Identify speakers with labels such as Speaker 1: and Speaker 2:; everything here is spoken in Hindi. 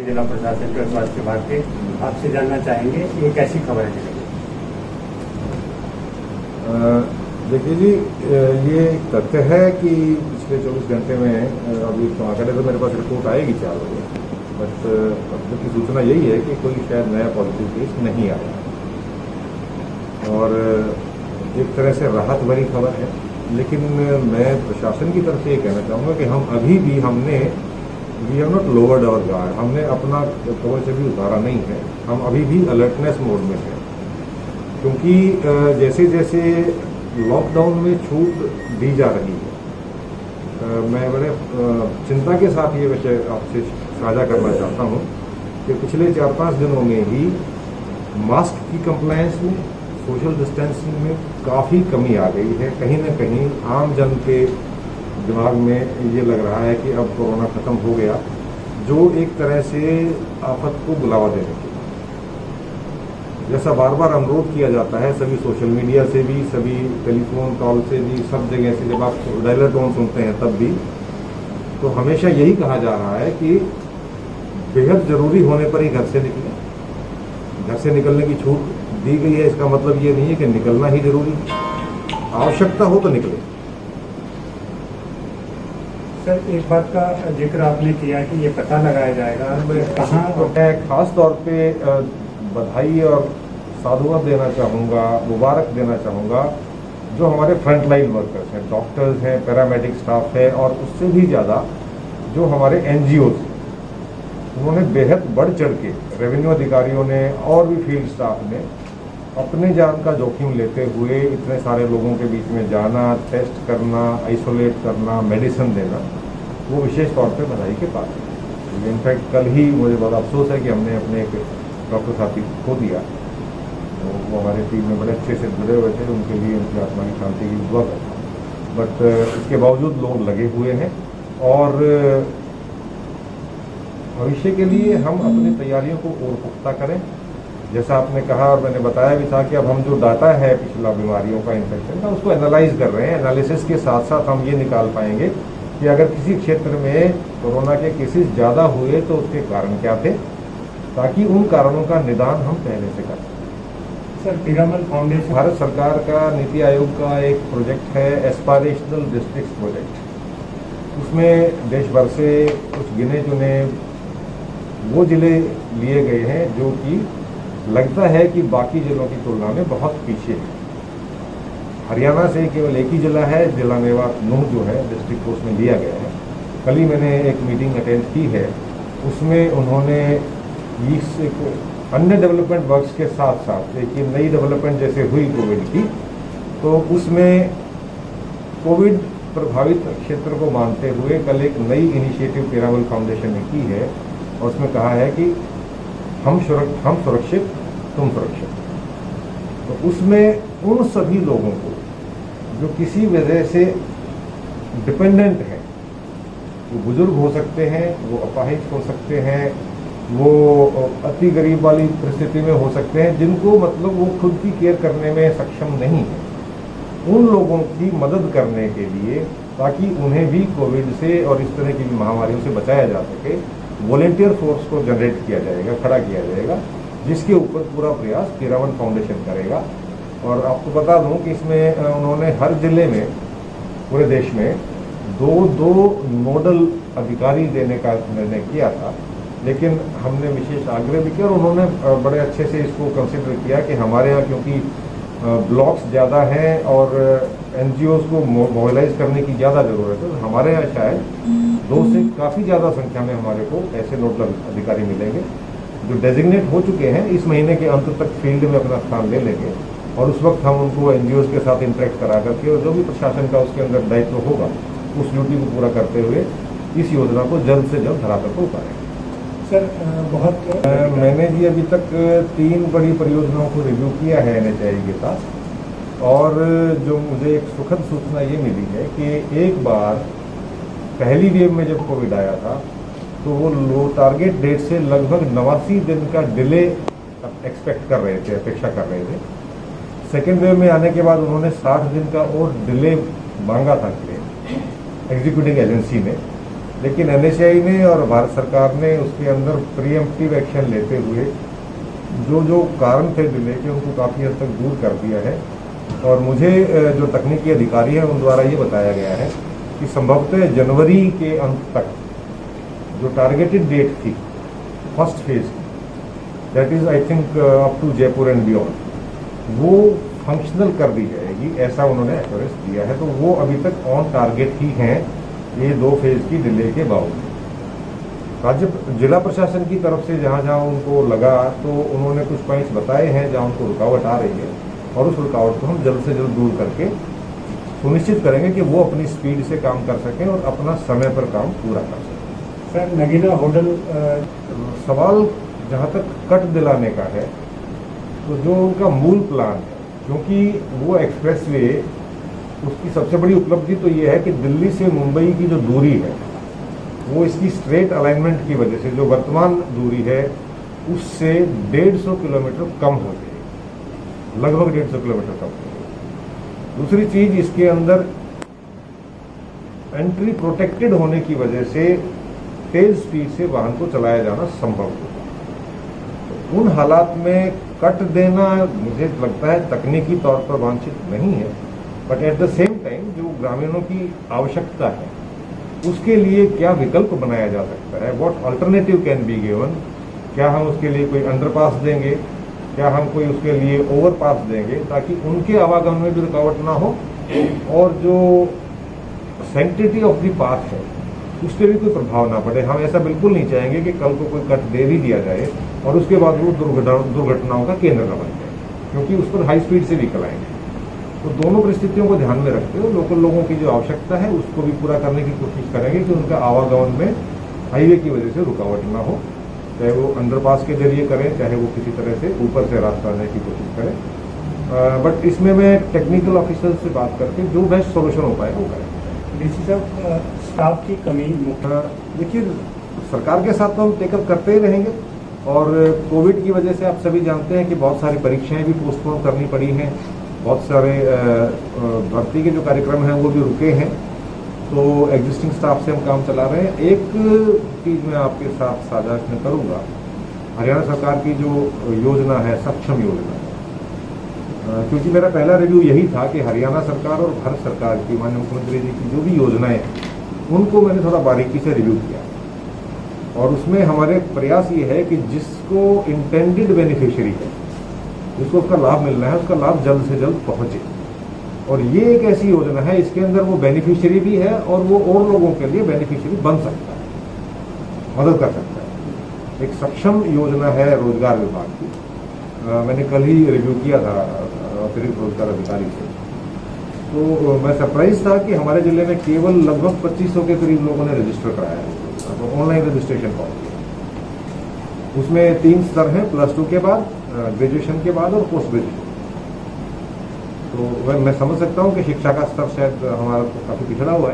Speaker 1: जिला प्रशासन के स्वास्थ्य विभाग के आपसे जानना चाहेंगे ये कैसी खबर है जिले की?
Speaker 2: देखिए जी, ये तथ्य है कि पिछले 24 घंटे में अभी तो आंकड़े तो मेरे पास रिपोर्ट आएगी 4 बजे, बट अब तक की सूचना यही है कि कोई शायद नया पॉजिटिव केस नहीं आया और एक तरह से राहत भरी खबर है। लेकिन मैं प्रशासन की तरफ से ये कहना चाहूँगा कि हम अभी भी we have not lowered our guard, हमने अपना कवच से भी उतारा नहीं है, हम अभी भी अलर्टनेस मोड में हैं। क्योंकि जैसे जैसे लॉकडाउन में छूट दी जा रही है, मैं बड़े चिंता के साथ ये विषय आपसे साझा करना चाहता हूँ कि पिछले 4-5 दिनों में ही मास्क की कंप्लायंस में, सोशल डिस्टेंसिंग में काफ़ी कमी आ गई है। कहीं न कहीं आम जन के दिमाग में ये लग रहा है कि अब कोरोना खत्म हो गया, जो एक तरह से आफत को बुलावा देने के लिए जैसा बार बार अनुरोध किया जाता है सभी सोशल मीडिया से भी, सभी टेलीफोन कॉल से भी, सब जगह से जब आप डायलर टोन सुनते हैं तब भी, तो हमेशा यही कहा जा रहा है कि बेहद जरूरी होने पर ही घर से निकलें। घर से निकलने की छूट दी गई है, इसका मतलब ये नहीं है कि निकलना ही जरूरी है, आवश्यकता हो तो निकले।
Speaker 1: सर, एक बात का जिक्र आपने किया कि ये पता लगाया जाएगा कहाँ।
Speaker 2: तो मैं खास तौर पे बधाई और साधुवाद देना चाहूँगा, मुबारक देना चाहूँगा जो हमारे फ्रंटलाइन वर्कर्स हैं, डॉक्टर्स हैं, पैरामेडिक स्टाफ है और उससे भी ज़्यादा जो हमारे NGOs हैं, उन्होंने बेहद बढ़ चढ़ के, रेवेन्यू अधिकारियों ने और भी फील्ड स्टाफ ने अपने जान का जोखिम लेते हुए इतने सारे लोगों के बीच में जाना, टेस्ट करना, आइसोलेट करना, मेडिसिन देना, वो विशेष तौर पे बधाई के पात्र है। इनफैक्ट कल ही मुझे बहुत अफसोस है कि हमने अपने एक डॉक्टर साथी खो दिया। वो हमारे टीम में बड़े अच्छे से जुड़े हुए थे, उनके लिए उनकी आत्मा की शांति की दुआ करता हूँ। बट इसके बावजूद लोग लगे हुए हैं और भविष्य के लिए हम अपनी तैयारियों को और पुख्ता करें। जैसा आपने कहा और मैंने बताया भी था कि अब हम जो डाटा है पिछला बीमारियों का, इन्फेक्शन का, उसको एनालाइज कर रहे हैं। एनालिसिस के साथ साथ हम ये निकाल पाएंगे कि अगर किसी क्षेत्र में कोरोना के केसेस ज़्यादा हुए तो उसके कारण क्या थे, ताकि उन कारणों का निदान हम पहले से कर सकें।
Speaker 1: सर, पीरामल फाउंडेशन
Speaker 2: भारत सरकार का नीति आयोग का एक प्रोजेक्ट है, एस्पायरेशनल डिस्ट्रिक्ट प्रोजेक्ट। उसमें देश भर से कुछ गिने चुने वो जिले लिए गए हैं जो कि लगता है कि बाकी जिलों की तुलना में बहुत पीछे है। हरियाणा से केवल एक ही जिला है, जिला मेवात नूह जो है डिस्ट्रिक्ट को उसमें लिया गया है। कल ही मैंने एक मीटिंग अटेंड की है, उसमें उन्होंने इस अन्य डेवलपमेंट वर्क्स के साथ साथ एक नई डेवलपमेंट जैसे हुई कोविड की, तो उसमें कोविड प्रभावित क्षेत्र को मानते हुए कल एक नई इनिशिएटिव पीरामल फाउंडेशन ने की है और उसमें कहा है कि हम सुरक्षित तुम सुरक्षित। तो उसमें उन सभी लोगों को जो किसी वजह से डिपेंडेंट हैं, वो बुजुर्ग हो सकते हैं, वो अपाहिज हो सकते हैं, वो अति गरीब वाली परिस्थिति में हो सकते हैं, जिनको मतलब वो खुद की केयर करने में सक्षम नहीं है, उन लोगों की मदद करने के लिए, ताकि उन्हें भी कोविड से और इस तरह की महामारियों से बचाया जा सके, वॉलेंटियर फोर्स को जनरेट किया जाएगा, खड़ा किया जाएगा, जिसके ऊपर पूरा प्रयास पीरामल फाउंडेशन करेगा। और आपको बता दूं कि इसमें उन्होंने हर जिले में, पूरे देश में दो नोडल अधिकारी देने का निर्णय किया था, लेकिन हमने विशेष आग्रह भी किया और उन्होंने बड़े अच्छे से इसको कंसिडर किया कि हमारे यहाँ क्योंकि ब्लॉक्स ज़्यादा हैं और NGOs को मोबिलाइज करने की ज़्यादा ज़रूरत है, तो हमारे यहाँ शायद 2 से काफ़ी ज़्यादा संख्या में हमारे को ऐसे नोडल अधिकारी मिलेंगे जो डेजिग्नेट हो चुके हैं। इस महीने के अंत तक फील्ड में अपना स्थान ले लेंगे और उस वक्त हम उनको NGOs के साथ इंटरेक्ट करा करके और जो भी प्रशासन का उसके अंदर दायित्व होगा उस ड्यूटी को पूरा करते हुए इस योजना को जल्द से जल्द धरातल पर उतारेंगे।
Speaker 1: सर बहुत
Speaker 2: मैंने जी अभी तक 3 बड़ी परियोजनाओं को रिव्यू किया है NHAI के साथ, और जो मुझे एक सुखद सूचना ये मिली है कि एक बार पहली वेव में जब कोविड आया था तो वो लो टारगेट डेट से लगभग 89 दिन का डिले एक्सपेक्ट कर रहे थे, अपेक्षा कर रहे थे। सेकेंड वेव में आने के बाद उन्होंने 60 दिन का और डिले मांगा था एग्जीक्यूटिव एजेंसी ने, लेकिन NHAI ने और भारत सरकार ने उसके अंदर प्रीएम्प्टिव एक्शन लेते हुए जो कारण थे डिले के उनको काफ़ी हद तक दूर कर दिया है। और मुझे जो तकनीकी अधिकारी हैं उन द्वारा ये बताया गया है कि संभवतः जनवरी के अंत तक जो टारगेटेड डेट थी फर्स्ट फेज की, that is I think up to Jaipur and beyond, वो फंक्शनल कर दी जाएगी, ऐसा उन्होंने एश्योरेंस दिया है। तो वो अभी तक ऑन टारगेट ही हैं ये 2 फेज की डिले के बावजूद। राज्य जिला प्रशासन की तरफ से जहाँ जहाँ उनको लगा तो उन्होंने कुछ पॉइंट्स बताए हैं जहाँ उनको रुकावट आ रही है, और उस रुकावट को हम जल्द से जल्द दूर करके सुनिश्चित करेंगे कि वो अपनी स्पीड से काम कर सकें और अपना समय पर काम पूरा कर सकें।
Speaker 1: सर नगीना होटल
Speaker 2: सवाल जहाँ तक कट दिलाने का है, तो जो उनका मूल प्लान है, क्योंकि वो एक्सप्रेसवे उसकी सबसे बड़ी उपलब्धि तो ये है कि दिल्ली से मुंबई की जो दूरी है वो इसकी स्ट्रेट अलाइनमेंट की वजह से जो वर्तमान दूरी है उससे 150 किलोमीटर कम हो जाएगी, लगभग 150 किलोमीटर कम हो जाएगी। दूसरी चीज, इसके अंदर एंट्री प्रोटेक्टेड होने की वजह से तेज स्पीड से वाहन को चलाया जाना संभव होगा। तो उन हालात में कट देना मुझे लगता है तकनीकी तौर पर वांछित नहीं है, but at the same time जो ग्रामीणों की आवश्यकता है उसके लिए क्या विकल्प बनाया जा सकता है, what alternative can be given. क्या हम उसके लिए कोई अंडरपास देंगे, क्या हम कोई उसके लिए ओवरपास देंगे, ताकि उनके आवागमन में भी रुकावट ना हो और जो सैंक्टिटी ऑफ द पाथ है उस पर भी कोई प्रभाव ना पड़े। हम ऐसा बिल्कुल नहीं चाहेंगे कि कल को कोई कट दे भी दिया जाए और उसके बाद वो दुर्घटनाओं का केंद्र न बन जाए, क्योंकि उस पर हाई स्पीड से व्हीकल आएंगे। तो दोनों परिस्थितियों को ध्यान में रखते हुए लोकल लोगों की जो आवश्यकता है उसको भी पूरा करने की कोशिश करेंगे कि उनका आवागमन में हाईवे की वजह से रुकावट ना हो, चाहे वो अंडरपास के जरिए करें, चाहे वो किसी तरह से ऊपर से रास्ता देने की कोशिश करें। बट इसमें मैं टेक्निकल ऑफिसर से बात करके जो बेस्ट सोल्यूशन हो पाए वो करें।
Speaker 1: डीसी साहब, स्टाफ की कमी
Speaker 2: देखिए, सरकार के साथ तो हम टेकअप करते ही रहेंगे, और कोविड की वजह से आप सभी जानते हैं कि बहुत सारी परीक्षाएं भी पोस्टपोन करनी पड़ी हैं, बहुत सारे भर्ती के जो कार्यक्रम हैं वो भी रुके हैं, तो एग्जिस्टिंग स्टाफ से हम काम चला रहे हैं। एक चीज़ मैं आपके साथ साझा करूंगा, हरियाणा सरकार की जो योजना है सक्षम योजना, क्योंकि मेरा पहला रिव्यू यही था कि हरियाणा सरकार और भारत सरकार की माननीय मुख्यमंत्री जी की जो भी योजनाएं उनको मैंने थोड़ा बारीकी से रिव्यू किया, और उसमें हमारे प्रयास ये है कि जिसको इंटेंडेड बेनिफिशियरी है, जिसको उसका लाभ मिलना है, उसका लाभ जल्द से जल्द पहुंचे। और ये एक ऐसी योजना है, इसके अंदर वो बेनिफिशियरी भी है और वो और लोगों के लिए बेनिफिशियरी बन सकता है, मदद कर सकता है। एक सक्षम योजना है रोजगार विभाग की, मैंने कल ही रिव्यू किया था अतिरिक्त रोजगार अधिकारी से, तो मैं सरप्राइज था कि हमारे जिले में केवल लगभग 2500 के करीब लोगों ने रजिस्टर कराया है, तो ऑनलाइन रजिस्ट्रेशन फॉर्म। उसमें 3 स्तर हैं, +2 के बाद, ग्रेजुएशन के बाद और पोस्ट ग्रेजुएशन। तो मैं समझ सकता हूँ कि शिक्षा का स्तर शायद हमारा काफी पिछड़ा हुआ है।